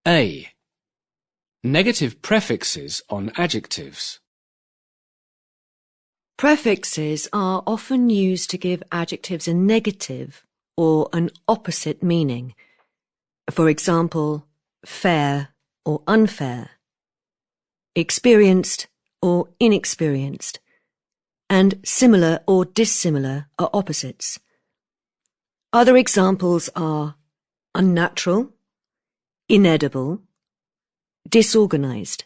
A. Negative prefixes on adjectives. Prefixes are often used to give adjectives a negative or an opposite meaning. For example, fair or unfair, experienced or inexperienced, and similar or dissimilar are opposites. Other examples are unnatural, inedible, disorganized.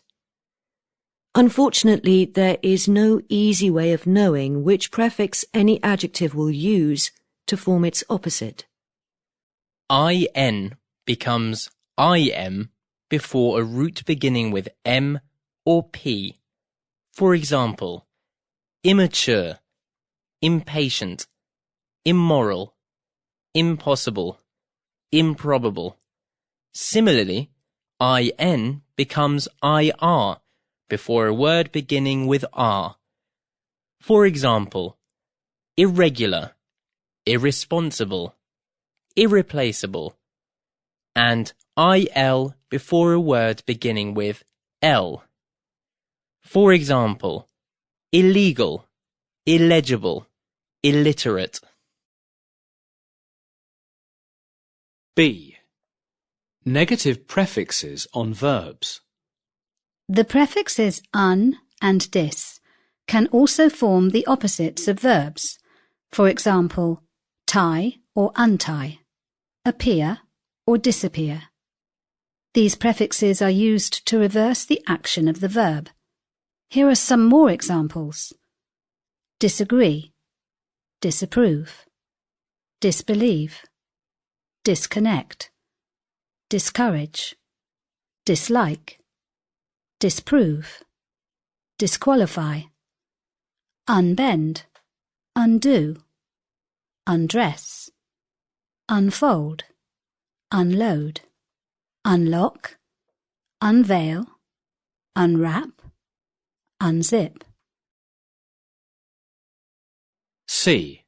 Unfortunately, there is no easy way of knowing which prefix any adjective will use to form its opposite. IN becomes IM before a root beginning with M or P. For example, immature, impatient, immoral, impossible, improbable. Similarly, IN becomes IR before a word beginning with R. For example, irregular, irresponsible, irreplaceable, and IL before a word beginning with L. For example, illegal, illegible, illiterate. B. Negative prefixes on verbs. The prefixes un and dis can also form the opposites of verbs. For example, tie or untie, appear or disappear. These prefixes are used to reverse the action of the verb. Here are some more examples. Disagree, disapprove, disbelieve, disconnect, discourage, dislike, disprove, disqualify, unbend, undo, undress, unfold, unload, unlock, unveil, unwrap, unzip. C.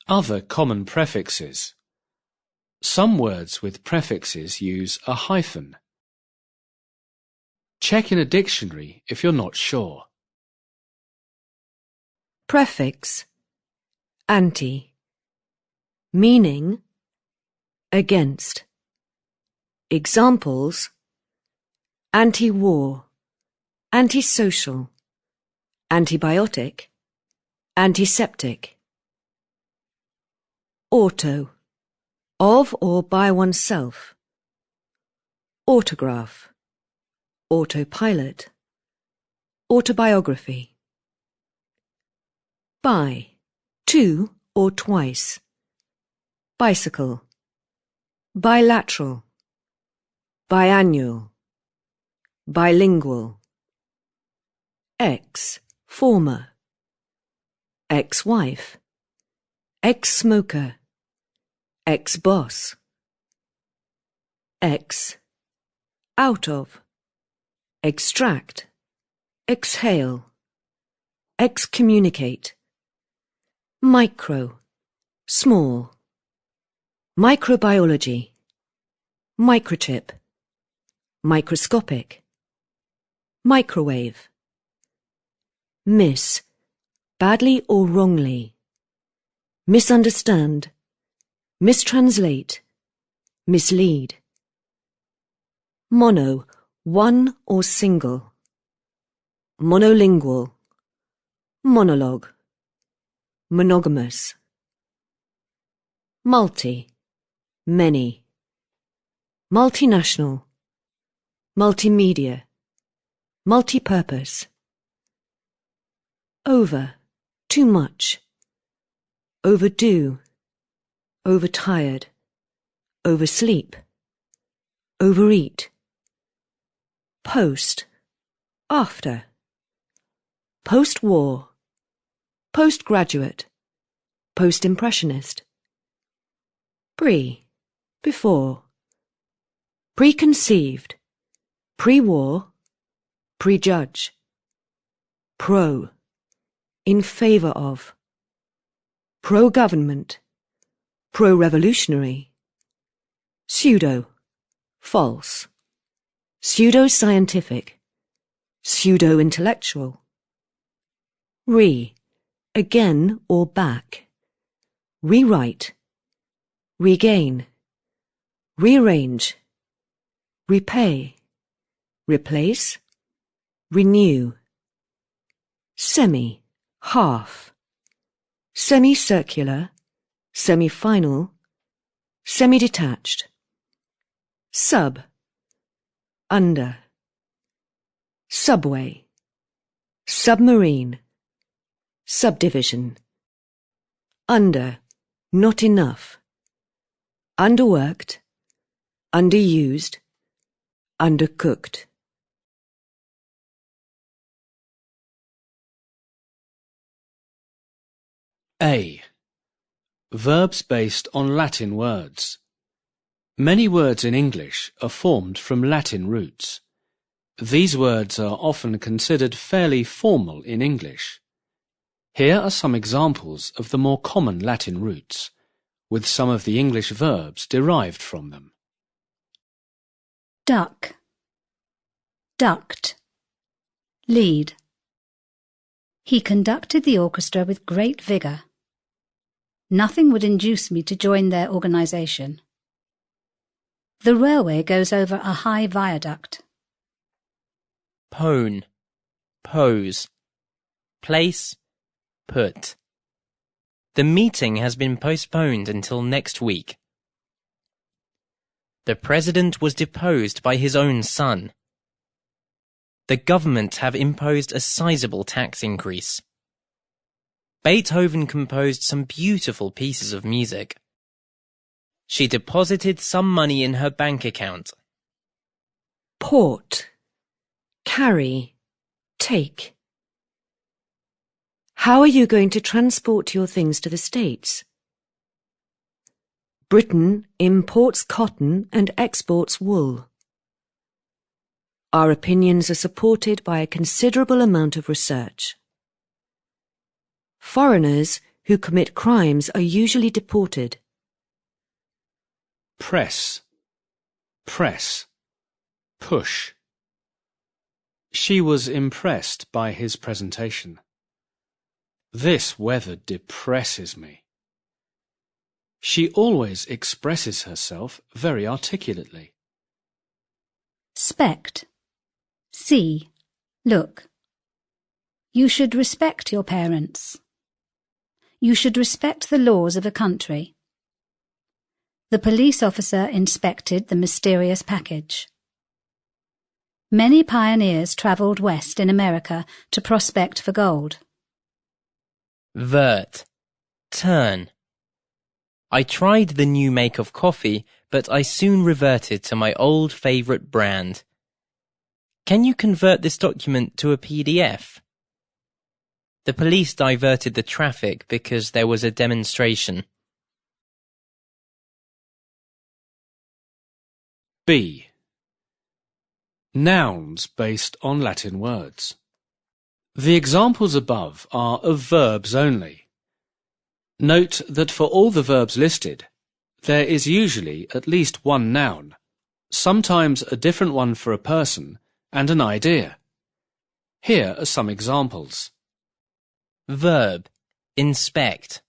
Other common prefixes. Some words with prefixes use a hyphen. Check in a dictionary if you're not sure. Prefix, anti, meaning, against. Examples, anti-war, antisocial, antibiotic, antiseptic. Auto, of or by oneself. Autograph, autopilot, autobiography. By, to or twice. Bicycle, bilateral, biannual, bilingual. Ex, former, ex-wife, ex-smoker, ex-boss. Ex, out of, extract, exhale, excommunicate. Micro, small. Microbiology, microchip, microscopic. Microwave. Miss, badly or wrongly. Misunderstand, mistranslate, mislead. Mono, one or single. Monolingual, monologue, monogamous. Multi, many. Multinational, multimedia, multipurpose. Over, too much. Overdue, overtired, oversleep, overeat. Post, after. Post-war, postgraduate, post-impressionist. Pre, before. Preconceived, pre-war, prejudge. Pro, in favour of. Pro-government, pro-revolutionary. Pseudo, false. pseudo-scientific, pseudo-intellectual. Again or back. Rewrite, regain, rearrange, repay, replace, renew. Semi, half. Semicircular, semi-final, semi-detached. Sub, under. Subway, submarine, subdivision. Under, not enough. Underworked, underused, undercooked. A. Verbs based on Latin words. Many words in English are formed from Latin roots. These words are often considered fairly formal in English. Here are some examples of the more common Latin roots, with some of the English verbs derived from them. Duck, duct, lead. He conducted the orchestra with great vigour. Nothing would induce me to join their organisation. The railway goes over a high viaduct. Pone, pose. Place, put. The meeting has been postponed until next week. The president was deposed by his own son. The government have imposed a sizable tax increase. Beethoven composed some beautiful pieces of music. She deposited some money in her bank account. Port, carry, take. How are you going to transport your things to the States? Britain imports cotton and exports wool. Our opinions are supported by a considerable amount of research. Foreigners who commit crimes are usually deported. Press, press, push. She was impressed by his presentation. This weather depresses me. She always expresses herself very articulately. Spect, see, look. You should respect your parents. You should respect the laws of a country. The police officer inspected the mysterious package. Many pioneers travelled west in America to prospect for gold. Vert, turn. I tried the new make of coffee, but I soon reverted to my old favourite brand. Can you convert this document to a PDF? The police diverted the traffic because there was a demonstration. B. Nouns based on Latin words. The examples above are of verbs only. Note that for all the verbs listed, there is usually at least one noun, sometimes a different one for a person and an idea. Here are some examples. Verb, inspect.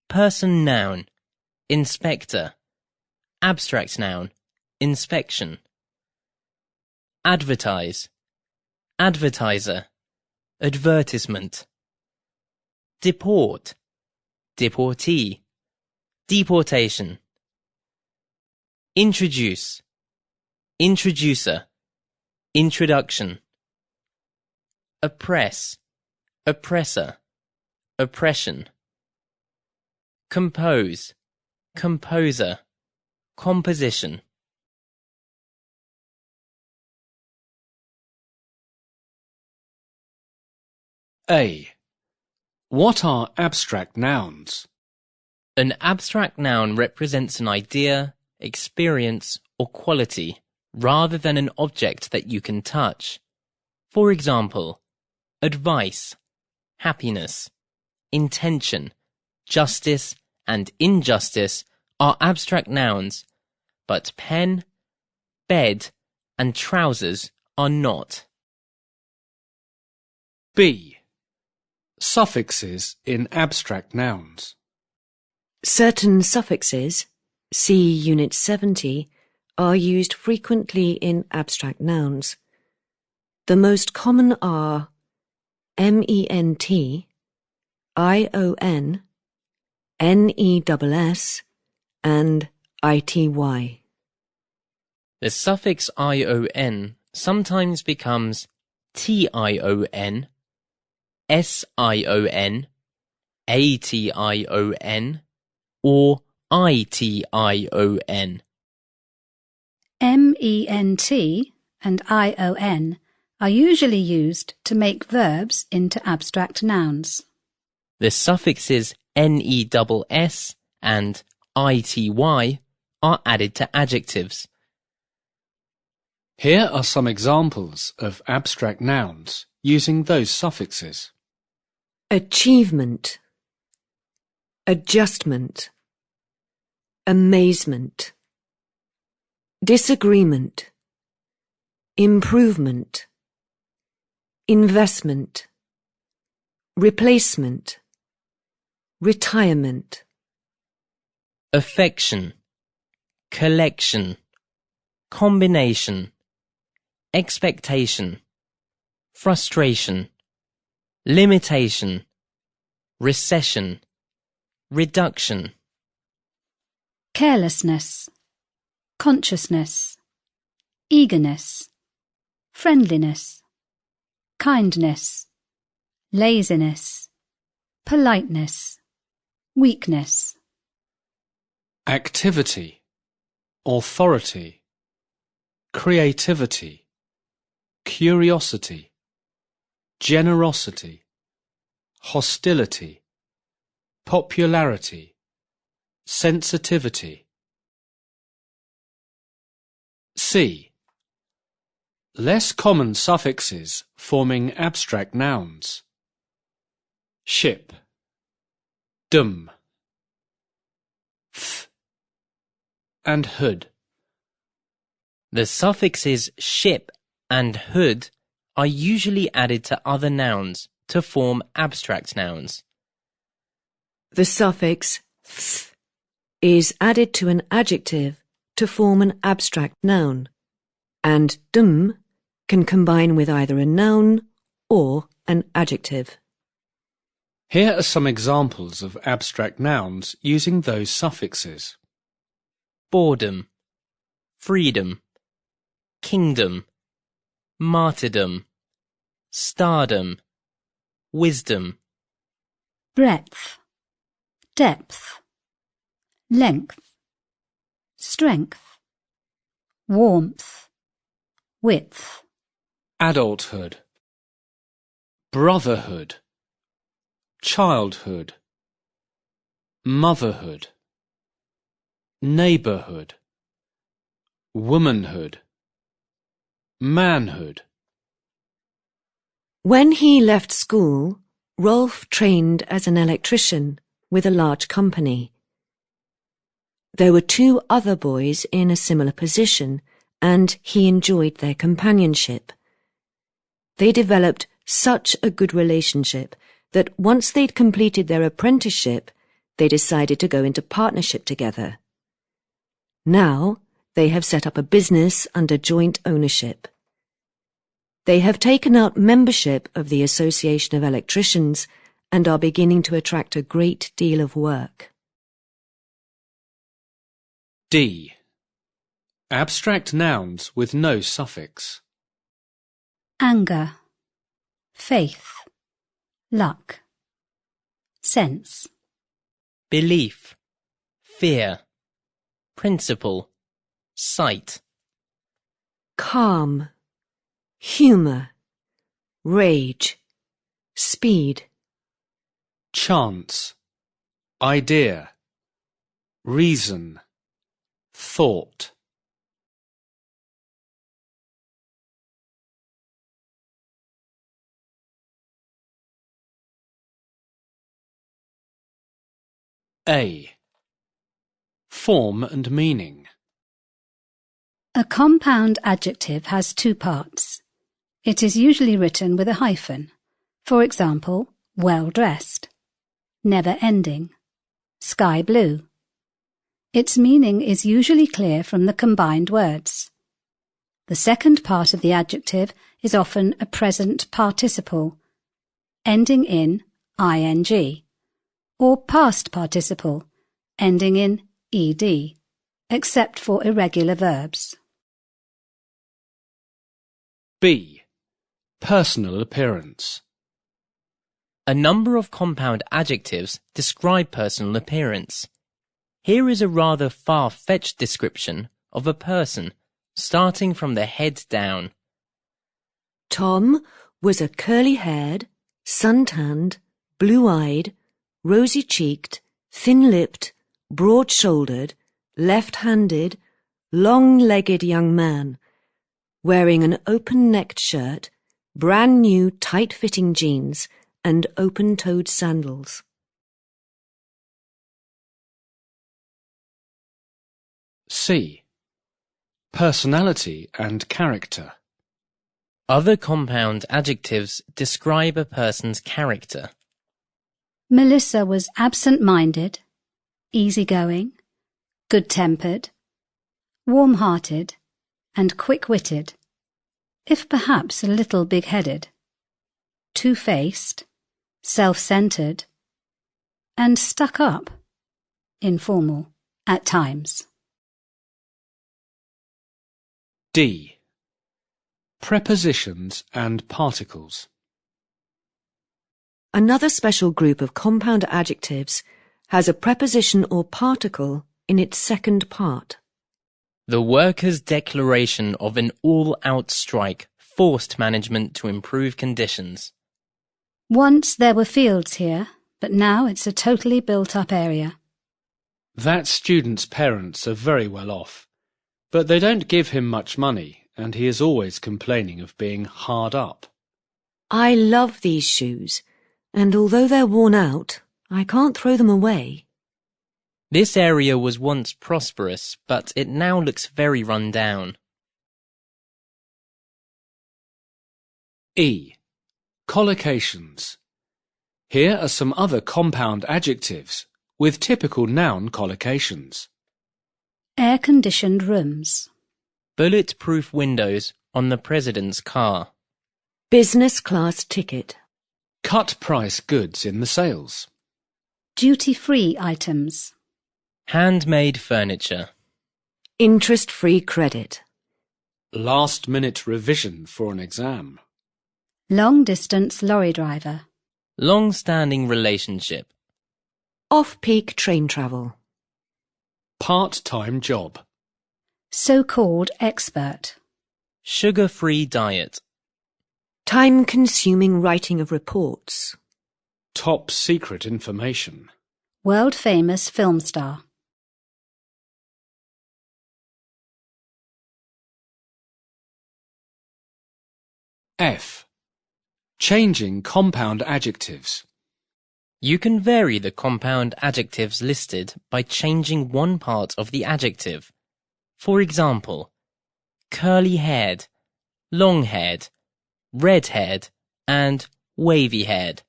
Person noun, inspector. Abstract noun, inspection. Advertise, advertiser. Advertisement. Deport, deportee. Deportation. Introduce, introducer. Introduction. Oppress, oppressor. Oppression. Compose, composer. Composition. A. What are abstract nouns? An abstract noun represents an idea, experience, or quality, rather than an object that you can touch. For example, advice, happiness, intention, justice, and injustice are abstract nouns, but pen, bed, and trousers are not. B. Suffixes in abstract nouns. Certain suffixes, see Unit 70, are used frequently in abstract nouns. The most common are ment, ion, ness, and ity. The suffix ion sometimes becomes tion, sion, ation, or ition. ment and ion are usually used to make verbs into abstract nouns. The suffixes ness and ity are added to adjectives. Here are some examples of abstract nouns using those suffixes. Achievement, adjustment, amazement, disagreement, improvement, investment, replacement, retirement. Affection, collection, combination, expectation, frustration, limitation, recession, reduction. Carelessness, consciousness, eagerness, friendliness, kindness, laziness, politeness, weakness. Activity, authority, creativity, curiosity, generosity, hostility, popularity, sensitivity. C. Less common suffixes forming abstract nouns. Ship, dum, th, and hood. The suffixes ship and hood are usually added to other nouns to form abstract nouns. The suffix th is added to an adjective to form an abstract noun, and dum can combine with either a noun or an adjective. Here are some examples of abstract nouns using those suffixes. Boredom, freedom, kingdom, martyrdom, stardom, wisdom. Breadth, depth, length, strength, warmth, width. Adulthood, brotherhood, childhood, motherhood, neighbourhood, womanhood, manhood. When he left school, Rolf trained as an electrician with a large company. There were 2 other boys in a similar position, and he enjoyed their companionship. They developed such a good relationship that once they'd completed their apprenticeship, they decided to go into partnership together. Now, they have set up a business under joint ownership. They have taken out membership of the Association of Electricians and are beginning to attract a great deal of work. D. Abstract nouns with no suffix. Anger, faith, luck, sense. Belief, fear, principle, sight. Calm, humour, rage, speed. Chance, idea, reason, thought. A. Form and meaning. A compound adjective has two parts. It is usually written with a hyphen. For example, well-dressed, never-ending, sky blue. Its meaning is usually clear from the combined words. The second part of the adjective is often a present participle, ending in ing, or past participle, ending in ed, except for irregular verbs. B. Personal appearance. A number of compound adjectives describe personal appearance. Here is a rather far-fetched description of a person, starting from the head down. Tom was a curly-haired, sun-tanned, blue-eyed, rosy-cheeked, thin-lipped, broad-shouldered, left-handed, long-legged young man, wearing an open-necked shirt, brand-new tight-fitting jeans, and open-toed sandals. C. Personality and character. Other compound adjectives describe a person's character. Melissa was absent-minded, easygoing, good-tempered, warm-hearted, and quick-witted, if perhaps a little big-headed, two-faced, self-centered, and stuck-up, informal, at times. D. Prepositions and particles. Another special group of compound adjectives has a preposition or particle in its second part. The workers' declaration of an all-out strike forced management to improve conditions. Once there were fields here, but now it's a totally built-up area. That student's parents are very well off, but they don't give him much money, and he is always complaining of being hard up. I love these shoes, and although they're worn out, I can't throw them away. This area was once prosperous, but it now looks very run down. E. Collocations. Here are some other compound adjectives with typical noun collocations. Air-conditioned rooms. Bulletproof windows on the president's car. Business class ticket. Cut-price goods in the sales. Duty-free items. Handmade furniture. Interest-free credit. Last-minute revision for an exam. Long-distance lorry driver. Long-standing relationship. Off-peak train travel. Part-time job. So-called expert. Sugar-free diet. Time-consuming writing of reports. Top-secret information. World-famous film star. F. Changing compound adjectives. You can vary the compound adjectives listed by changing one part of the adjective. For example, curly-haired, long-haired, red-haired, and wavy-haired.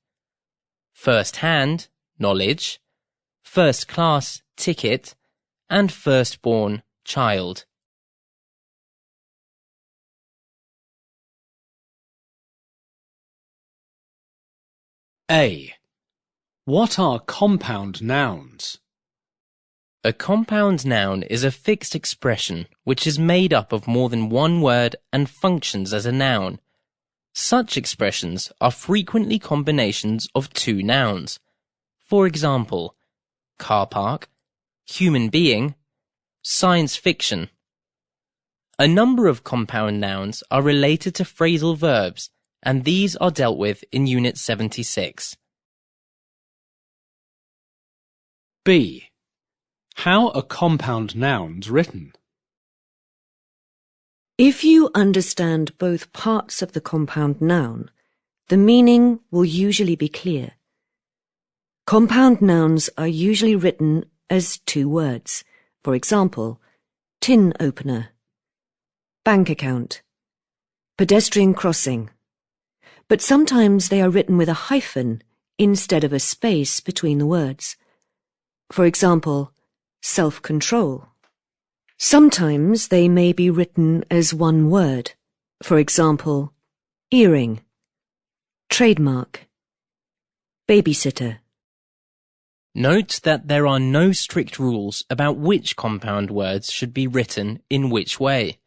First-hand, knowledge, first-class, ticket, and firstborn, child. A. What are compound nouns? A compound noun is a fixed expression which is made up of more than one word and functions as a noun. Such expressions are frequently combinations of two nouns. For example, car park, human being, science fiction. A number of compound nouns are related to phrasal verbs, and these are dealt with in Unit 76. B. How are compound nouns written? If you understand both parts of the compound noun, the meaning will usually be clear. Compound nouns are usually written as two words. For example, tin opener, bank account, pedestrian crossing, but sometimes they are written with a hyphen instead of a space between the words. For example, self-control. Sometimes they may be written as one word. For example, earring, trademark, babysitter. Note that there are no strict rules about which compound words should be written in which way.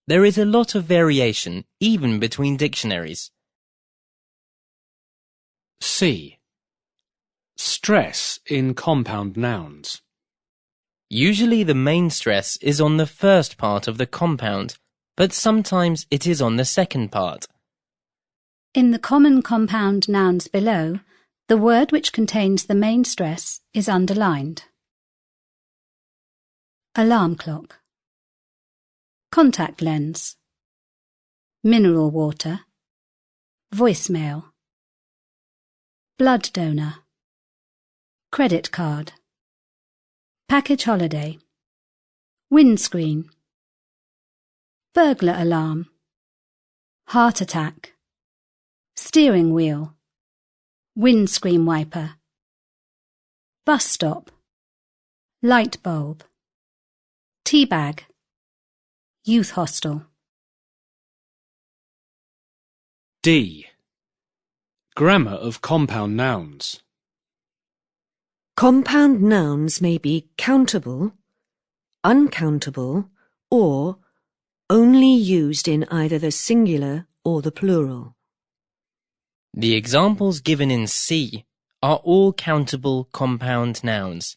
There is a lot of variation even between dictionaries. C. Stress in compound nouns. Usually the main stress is on the first part of the compound, but sometimes it is on the second part. In the common compound nouns below, the word which contains the main stress is underlined. Alarm clock, contact lens, mineral water, voicemail, blood donor, credit card, package holiday, windscreen, burglar alarm, heart attack, steering wheel, windscreen wiper, bus stop, light bulb, tea bag, youth hostel. D. Grammar of compound nouns. Compound nouns may be countable, uncountable, or only used in either the singular or the plural. The examples given in C are all countable compound nouns.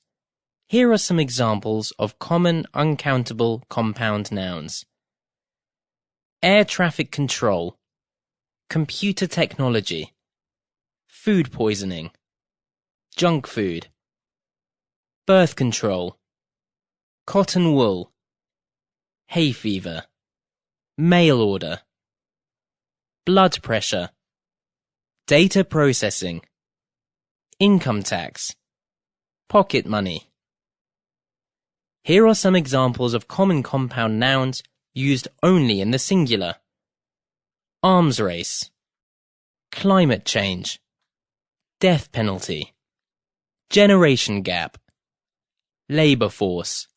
Here are some examples of common uncountable compound nouns. Air traffic control, computer technology, food poisoning, junk food, birth control, cotton wool, hay fever, mail order, blood pressure, data processing, income tax, pocket money. Here are some examples of common compound nouns used only in the singular. Arms race, climate change, death penalty, generation gap, labour force,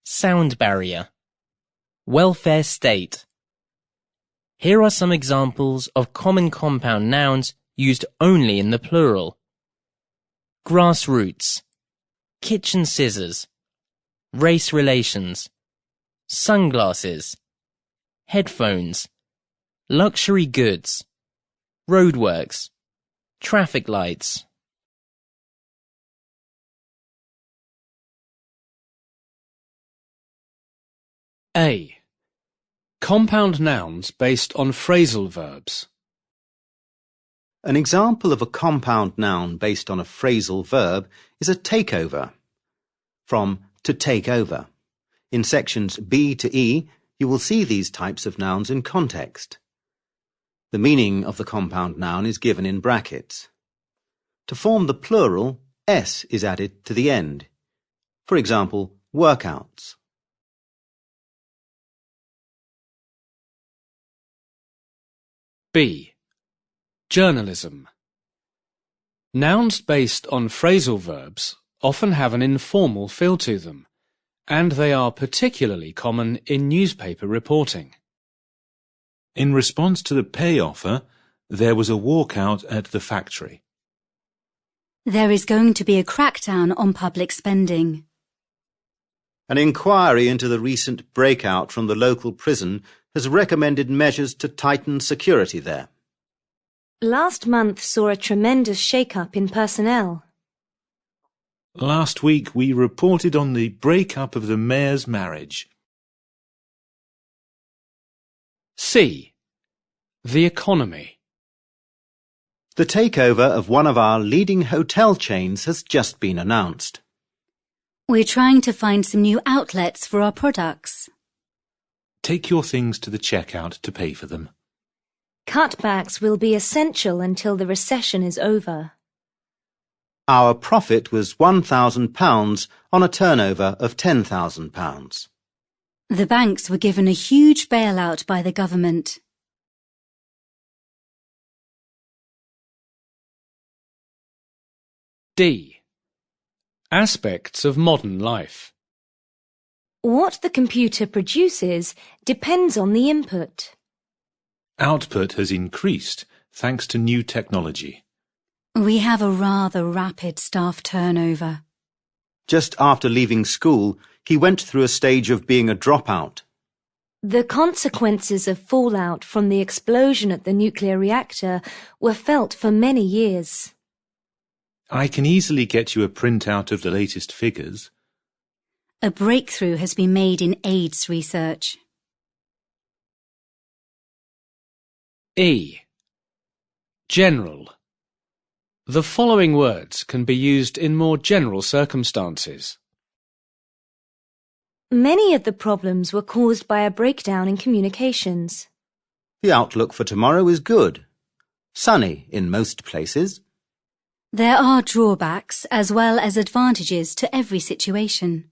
sound barrier, welfare state. Here are some examples of common compound nouns used only in the plural. Grassroots, kitchen scissors, race relations, sunglasses, headphones, luxury goods, roadworks, traffic lights. A. Compound nouns based on phrasal verbs. An example of a compound noun based on a phrasal verb is a takeover. From to take over. In sections B to E, you will see these types of nouns in context. The meaning of the compound noun is given in brackets. To form the plural, S is added to the end. For example, workouts. B. Journalism. Nouns based on phrasal verbs often have an informal feel to them, and they are particularly common in newspaper reporting. In response to the pay offer, there was a walkout at the factory. There is going to be a crackdown on public spending. An inquiry into the recent breakout from the local prison has recommended measures to tighten security there. Last month saw a tremendous shake-up in personnel. Last week we reported on the break-up of the mayor's marriage. C. The economy. The takeover of one of our leading hotel chains has just been announced. We're trying to find some new outlets for our products. Take your things to the checkout to pay for them. Cutbacks will be essential until the recession is over. Our profit was £1,000 on a turnover of £10,000. The banks were given a huge bailout by the government. D. Aspects of modern life. What the computer produces depends on the input. Output has increased thanks to new technology. We have a rather rapid staff turnover. Just after leaving school, he went through a stage of being a dropout. The consequences of fallout from the explosion at the nuclear reactor were felt for many years. I can easily get you a printout of the latest figures. A breakthrough has been made in AIDS research. E. General. The following words can be used in more general circumstances. Many of the problems were caused by a breakdown in communications. The outlook for tomorrow is good. Sunny in most places. There are drawbacks as well as advantages to every situation.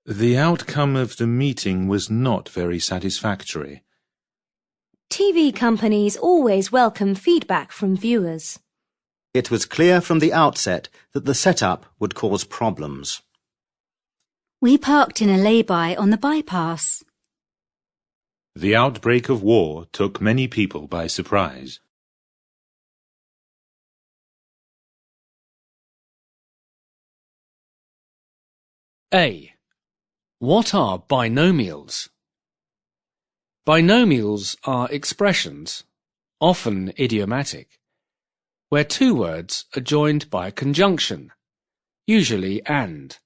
The outcome of the meeting was not very satisfactory. TV companies always welcome feedback from viewers. It was clear from the outset that the setup would cause problems. We parked in a lay-by on the bypass. The outbreak of war took many people by surprise. A. What are binomials? Binomials are expressions, often idiomatic, where two words are joined by a conjunction, usually and.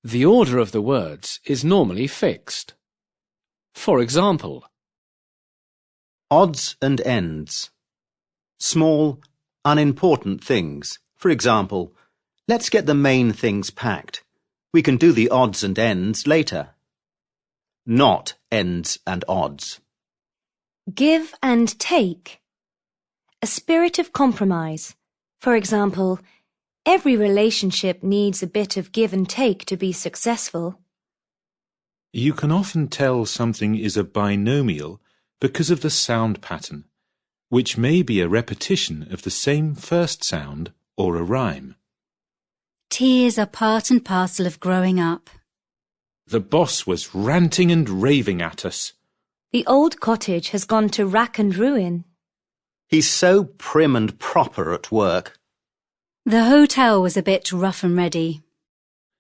The order of the words is normally fixed. For example, Odds and ends. Small, unimportant things. For example, let's get the main things packed. We can do the odds and ends later. Not ends and odds. Give and take. A spirit of compromise. For example, every relationship needs a bit of give and take to be successful. You can often tell something is a binomial because of the sound pattern, which may be a repetition of the same first sound or a rhyme. Tears are part and parcel of growing up. The boss was ranting and raving at us. The old cottage has gone to rack and ruin. He's so prim and proper at work. The hotel was a bit rough and ready.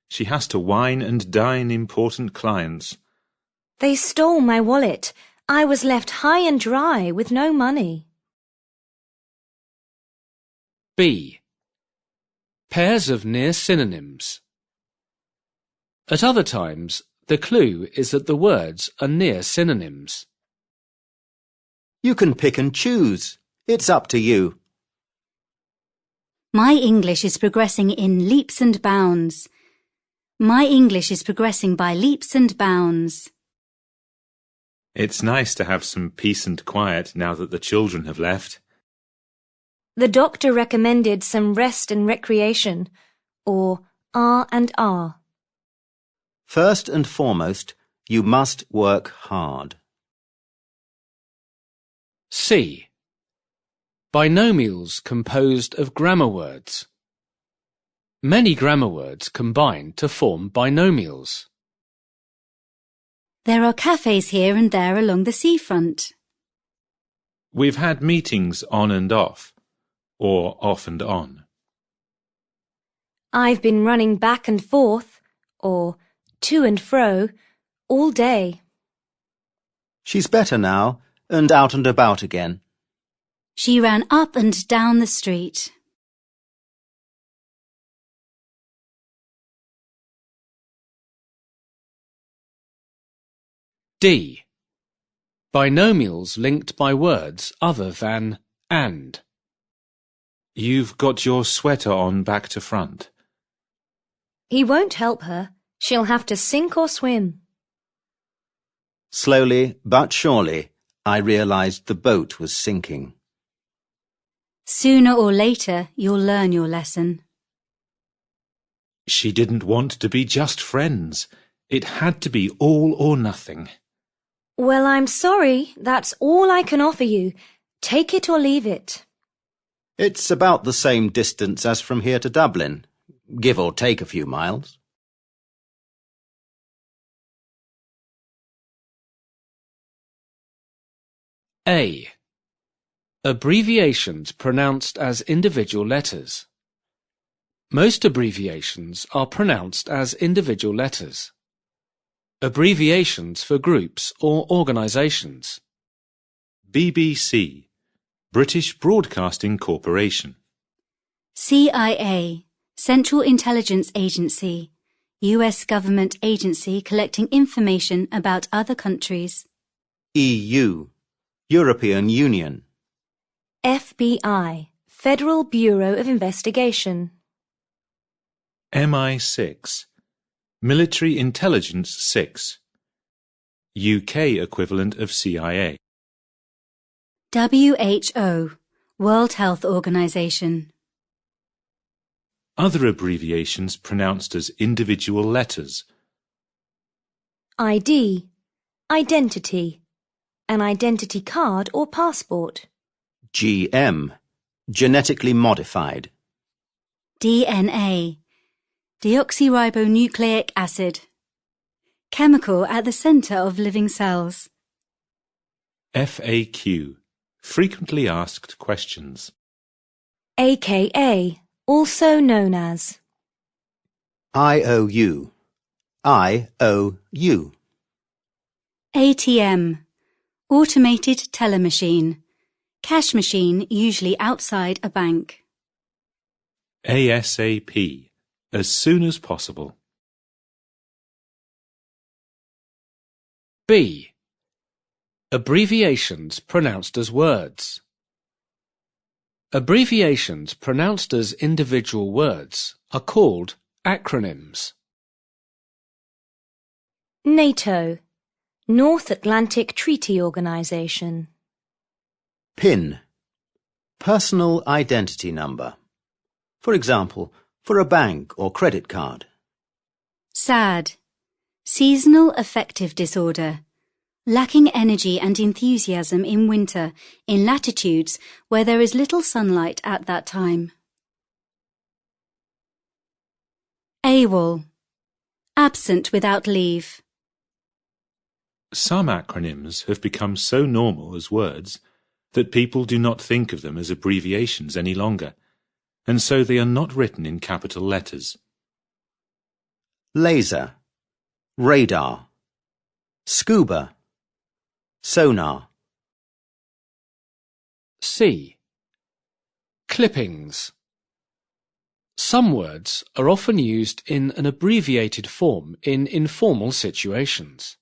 She has to wine and dine important clients. They stole my wallet. I was left high and dry with no money. B. Pairs of near synonyms. At other times, the clue is that the words are near synonyms. You can pick and choose. It's up to you. My English is progressing in leaps and bounds. My English is progressing by leaps and bounds. It's nice to have some peace and quiet now that the children have left. The doctor recommended some rest and recreation, or R&R. First and foremost, you must work hard. C. Binomials composed of grammar words. Many grammar words combine to form binomials. There are cafes here and there along the seafront. We've had meetings on and off, or off and on. I've been running back and forth, or to and fro, all day. She's better now and out and about again. She ran up and down the street. D. Binomials linked by words other than and. You've got your sweater on back to front. He won't help her. She'll have to sink or swim. Slowly but surely, I realized the boat was sinking. Sooner or later, you'll learn your lesson. She didn't want to be just friends. It had to be all or nothing. Well, I'm sorry. That's all I can offer you. Take it or leave it. It's about the same distance as from here to Dublin, give or take a few miles. A. Abbreviations pronounced as individual letters. Most abbreviations are pronounced as individual letters. Abbreviations for groups or organisations. BBC, British Broadcasting Corporation. CIA, Central Intelligence Agency, US government agency collecting information about other countries. EU, European Union. FBI, Federal Bureau of Investigation. MI6, Military Intelligence 6, UK equivalent of CIA. WHO, World Health Organization. Other abbreviations pronounced as individual letters. ID, identity, an identity card or passport. GM, genetically modified. DNA, deoxyribonucleic acid, chemical at the center of living cells. FAQ, frequently asked questions. AKA, also known as. IOU, IOU. ATM, automated teller machine, cash machine usually outside a bank. ASAP, as soon as possible. B. Abbreviations pronounced as words. Abbreviations pronounced as individual words are called acronyms. NATO, North Atlantic Treaty Organization. PIN, personal identity number. For example, for a bank or credit card. SAD, seasonal affective disorder, lacking energy and enthusiasm in winter in latitudes where there is little sunlight at that time. AWOL, absent without leave. Some acronyms have become so normal as words that people do not think of them as abbreviations any longer, and so they are not written in capital letters. Laser, radar, scuba, sonar. C. Clippings. Some words are often used in an abbreviated form in informal situations.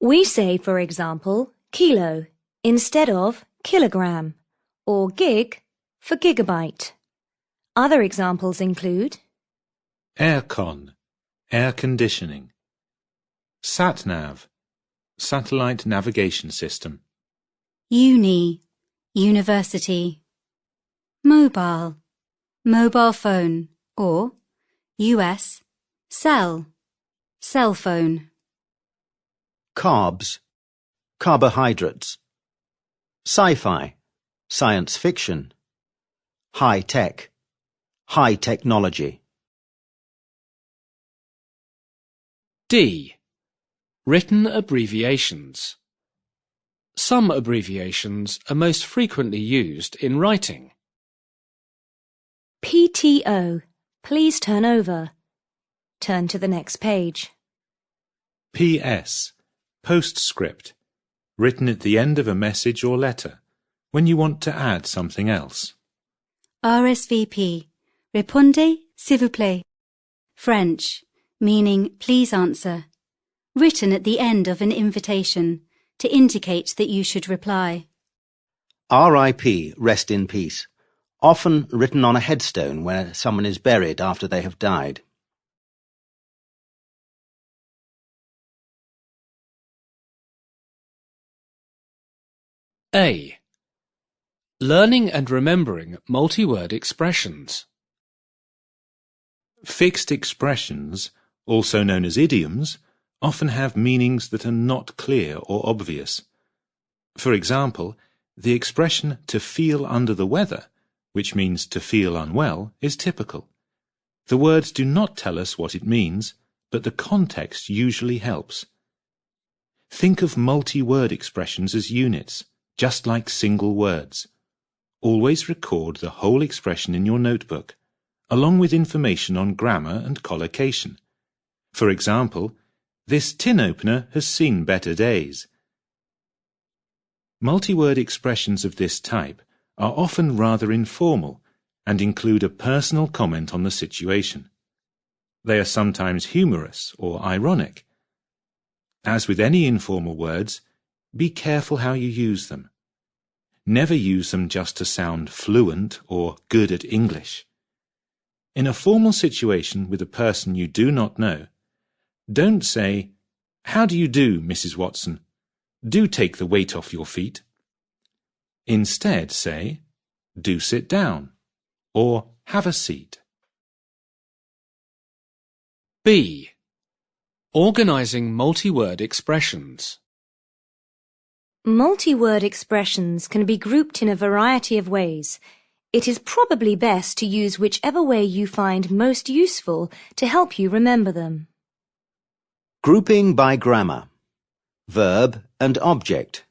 We say, for example, kilo instead of kilogram, or gig for gigabyte. Other examples include Aircon, air conditioning. Satnav, satellite navigation system. Uni, university. Mobile, mobile phone, or US, cell, cell phone. Carbs, carbohydrates. Sci-fi, science fiction. High-tech, high technology. D. Written abbreviations. Some abbreviations are most frequently used in writing. PTO, please turn over. Turn to the next page. PS, postscript, written at the end of a message or letter, when you want to add something else. RSVP, répondez s'il vous plaît. French, meaning please answer. Written at the end of an invitation to indicate that you should reply. RIP, rest in peace. Often written on a headstone where someone is buried after they have died. A. Learning and remembering multi-word expressions. Fixed expressions also known as idioms, often have meanings that are not clear or obvious. For example, the expression to feel under the weather, which means to feel unwell, is typical. The words do not tell us what it means, but the context usually helps. Think of multi-word expressions as units, just like single words. Always record the whole expression in your notebook, along with information on grammar and collocation. For example, this tin opener has seen better days. Multi-word expressions of this type are often rather informal and include a personal comment on the situation. They are sometimes humorous or ironic. As with any informal words, be careful how you use them. Never use them just to sound fluent or good at English. In a formal situation with a person you do not know, don't say, "How do you do, Mrs. Watson? Do take the weight off your feet." Instead say, "Do sit down," or "Have a seat." B. Organizing multi-word expressions. Multi-word expressions can be grouped in a variety of ways. It is probably best to use whichever way you find most useful to help you remember them. Grouping by grammar. Verb and object.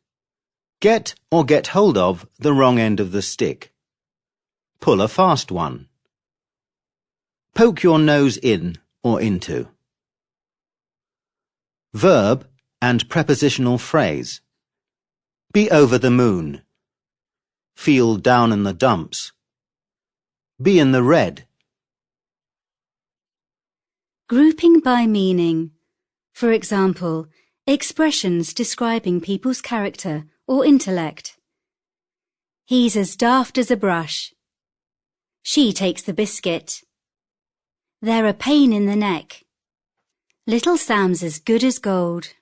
Get or get hold of the wrong end of the stick. Pull a fast one. Poke your nose in or into. Verb and prepositional phrase. Be over the moon. Feel down in the dumps. Be in the red. Grouping by meaning. For example, expressions describing people's character or intellect. He's as daft as a brush. She takes the biscuit. They're a pain in the neck. Little Sam's as good as gold.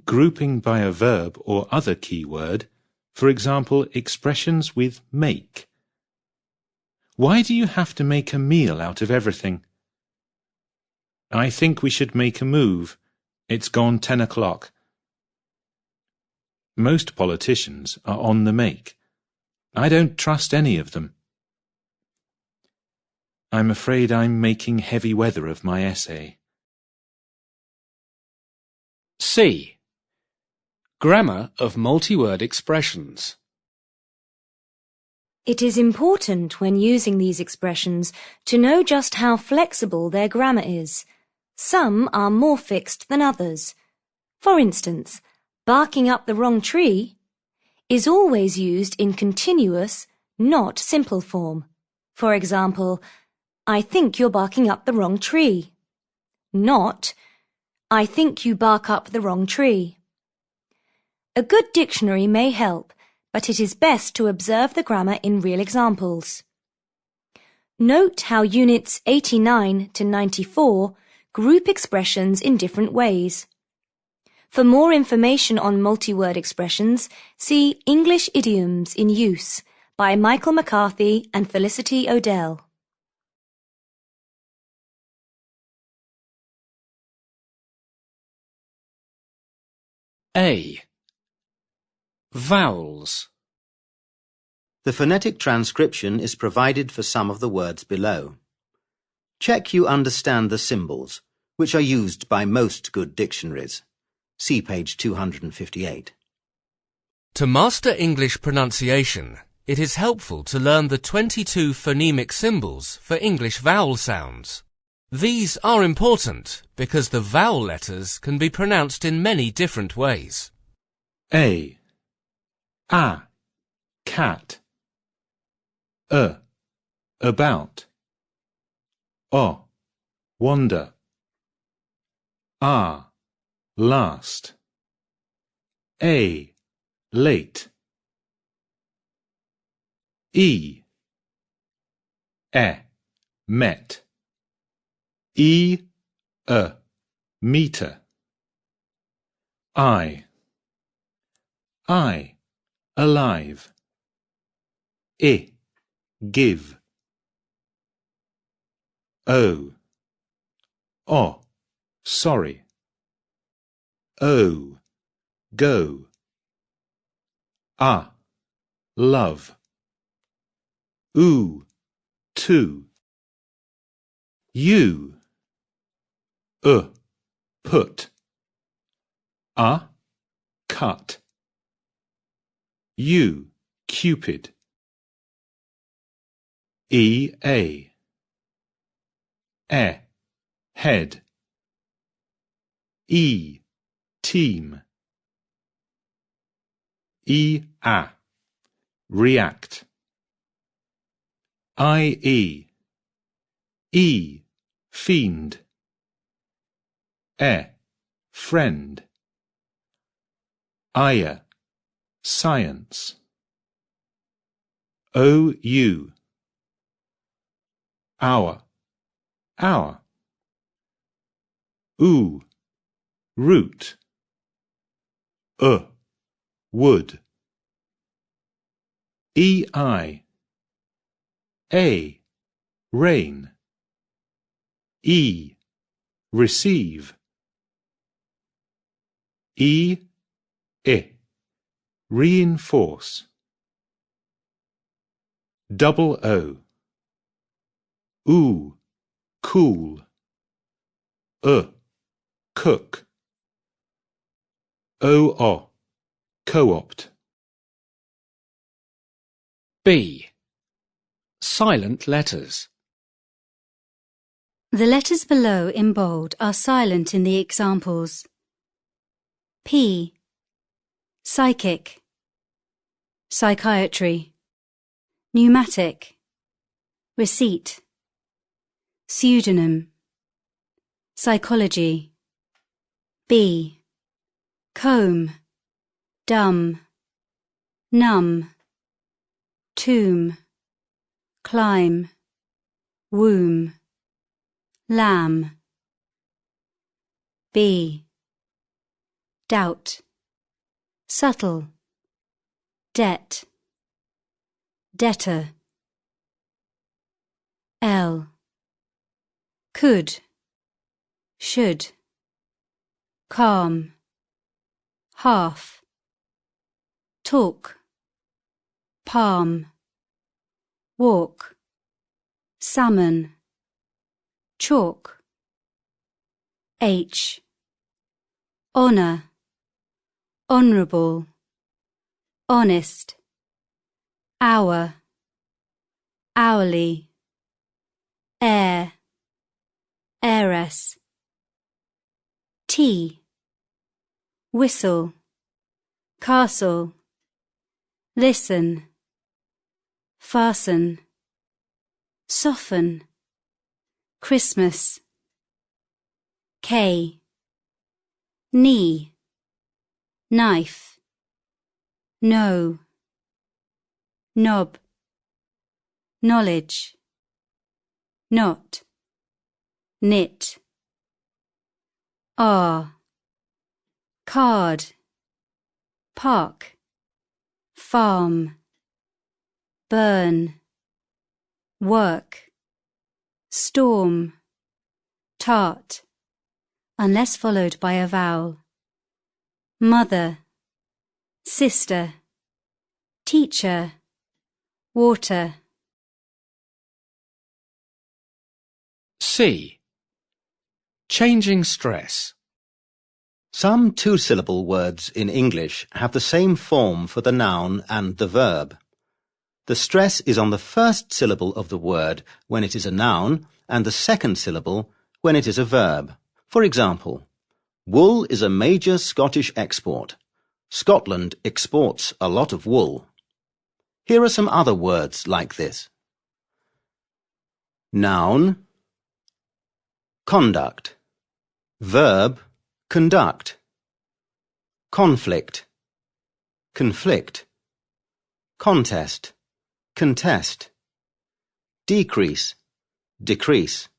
Grouping by a verb or other key word, for example, expressions with make. Why do you have to make a meal out of everything? I think we should make a move. It's gone 10 o'clock. Most politicians are on the make. I don't trust any of them. I'm afraid I'm making heavy weather of my essay. C. Grammar of multi-word expressions. It is important when using these expressions to know just how flexible their grammar is. Some are more fixed than others. For instance, barking up the wrong tree is always used in continuous, not simple form. For example, I think you're barking up the wrong tree. Not, I think you bark up the wrong tree. A good dictionary may help, but it is best to observe the grammar in real examples. Note how units 89 to 94 group expressions in different ways. For more information on multi-word expressions, see English Idioms in Use by Michael McCarthy and Felicity O'Dell. A. Vowels. The phonetic transcription is provided for some of the words below. Check you understand the symbols, which are used by most good dictionaries. See page 258. To master English pronunciation, it is helpful to learn the 22 phonemic symbols for English vowel sounds. These are important because the vowel letters can be pronounced in many different ways. A. Cat. About. Wander. Last. Late. Met. Meter. I, alive. Give. O, sorry. O, go. A, love. Oo, to. U, put. A, cut. U, Cupid. E, head. E, team. E, react. I, fiend. Friend. Ire, science. O, hour. Oo, root. Wood. A, rain. Receive. Reinforce. Double O. Oo, cool. Cook. Co-opt. B. Silent letters. The letters below in bold are silent in the examples. P. Psychic. Psychiatry. Pneumatic. Receipt. Pseudonym. Psychology. B. Comb. Dumb. Numb. Tomb. Climb. Womb. Lamb. B. Doubt. Subtle. Debt. Debtor. L. Could. Should. Calm. Half. Talk. Palm. Walk. Salmon. Chalk. H. Honour. Honourable. Honest. Hour. Hourly. Heir. Heiress. T. Whistle. Castle. Listen. Fasten. Soften. Christmas. K. Knee. Knife. No. Knob. Knowledge. Not. Knit. R. Card. Park. Farm. Burn. Work. Storm. Tart, unless followed by a vowel. Mother. Sister. Teacher. Water. C. Changing stress. Some two-syllable words in English have the same form for the noun and the verb. The stress is on the first syllable of the word when it is a noun and the second syllable when it is a verb. For example, wool is a major Scottish export. Scotland exports a lot of wool. Here are some other words like this. Noun. Conduct. Verb. Conduct. Conflict. Conflict. Contest. Contest. Decrease. Decrease.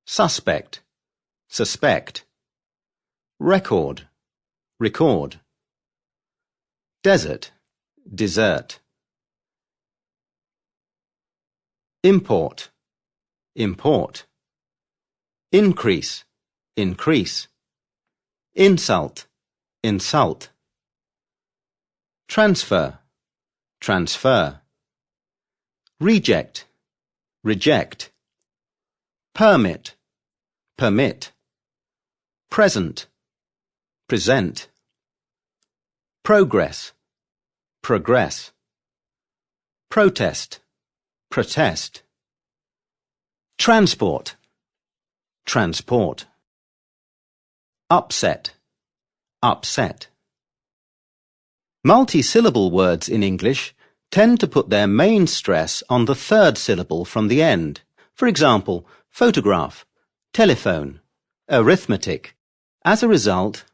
Suspect. Suspect. Record. Record. Desert. Desert. Import. Import. increase, increase, insult, insult, transfer, transfer, reject, reject, permit, permit, present, present, progress, progress, protest, protest, transport, transport, upset, upset. Multi-syllable words in English tend to put their main stress on the third syllable from the end. For example, photograph, telephone, arithmetic. As a result,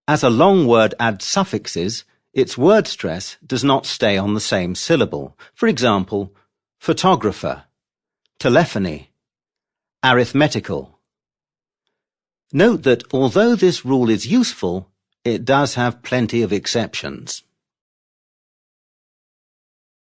as a long word adds suffixes, its word stress does not stay on the same syllable. For example, photographer, telephony, arithmetical. Note that although this rule is useful, it does have plenty of exceptions.